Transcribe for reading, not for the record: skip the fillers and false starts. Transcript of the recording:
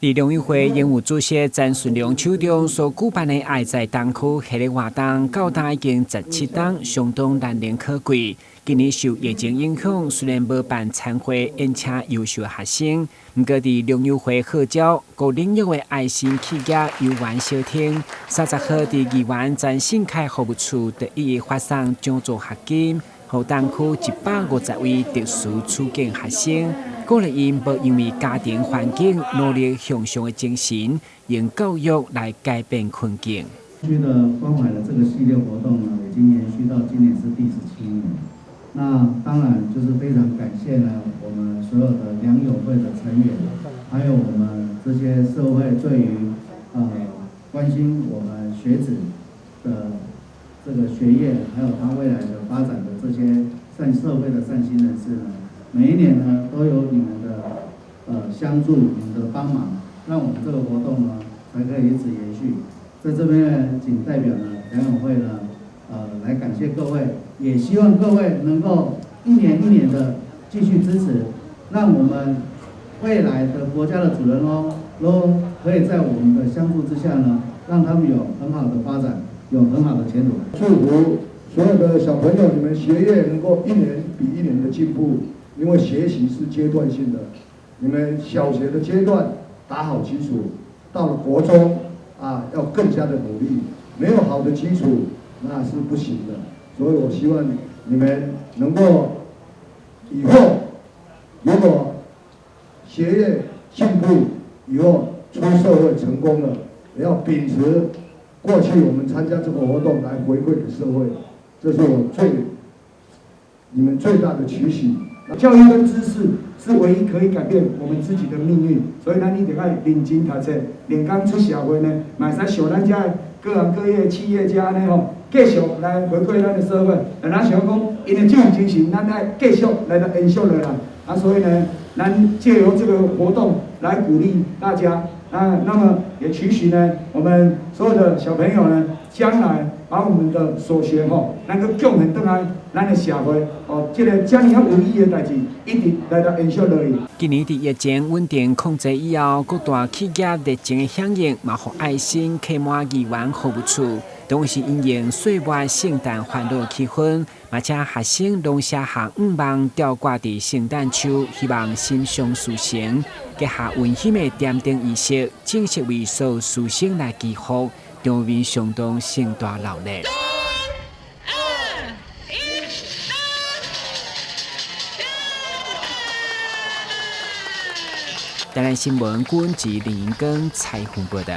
伫农运会演务主席詹顺良手中所举办的“爱在当区”系列活动，到今已经17档，相当难能可贵。今年受疫情影响，虽然无办参会，宴请优秀学生，不过伫农运会号召各领域的爱心企业游玩小厅，30号伫宜园詹信凯服务处特意发送奖助学金，予当区150位特殊处境学生。鼓励因无因为家庭环境努力向上的精神，用教育来改变困境。区的关怀的这个系列活动呢，已经延续到今年是第17年。那当然就是非常感谢呢，我们所有的良友会的成员，还有我们这些社会对于关心我们学子的这个学业，还有他未来的发展的这些社会的善心人士呢。每一年呢，都有你们的相助，你们的帮忙，让我们这个活动呢才可以一直延续。在这边呢，仅代表呢良友会呢，来感谢各位，也希望各位能够一年一年的继续支持，让我们未来的国家的主人翁都可以在我们的相助之下呢，让他们有很好的发展，有很好的前途。祝福所有的小朋友，你们学业能够一年比一年的进步。因为学习是阶段性的，你们小学的阶段打好基础，到了国中要更加的努力。没有好的基础那是不行的，所以我希望你们能够以后如果学业进步，以后出社会成功了，也要秉持过去我们参加这个活动来回馈给社会，这是我你们最大的期许。教育跟知识是唯一可以改变我们自己的命运，所以咱一定要认真读册，练工出社会呢，嘛会使像咱这各行各业企业家呢吼，继续来回馈咱的社会。咱想讲，因的这种精神，咱要继续来延续落来。所以呢，咱借由这个活动来鼓励大家。那么也期许呢，我们所有的小朋友呢，将来把我们的所学能够贡献回来咱的社会这个这样有意义的代志，一直来到延续落去。今年伫疫情稳定控制以后，各大企业热情的响应，嘛互爱心客满宜园服务处，同时因应岁末圣诞欢乐气氛，嘛请学生拢写下5望吊挂伫圣诞树，希望心想事成。结合温馨的点灯仪式，正式为所有师生来祈福，场面相当盛大热闹。台南新闻，郭文吉、林英根采访报道。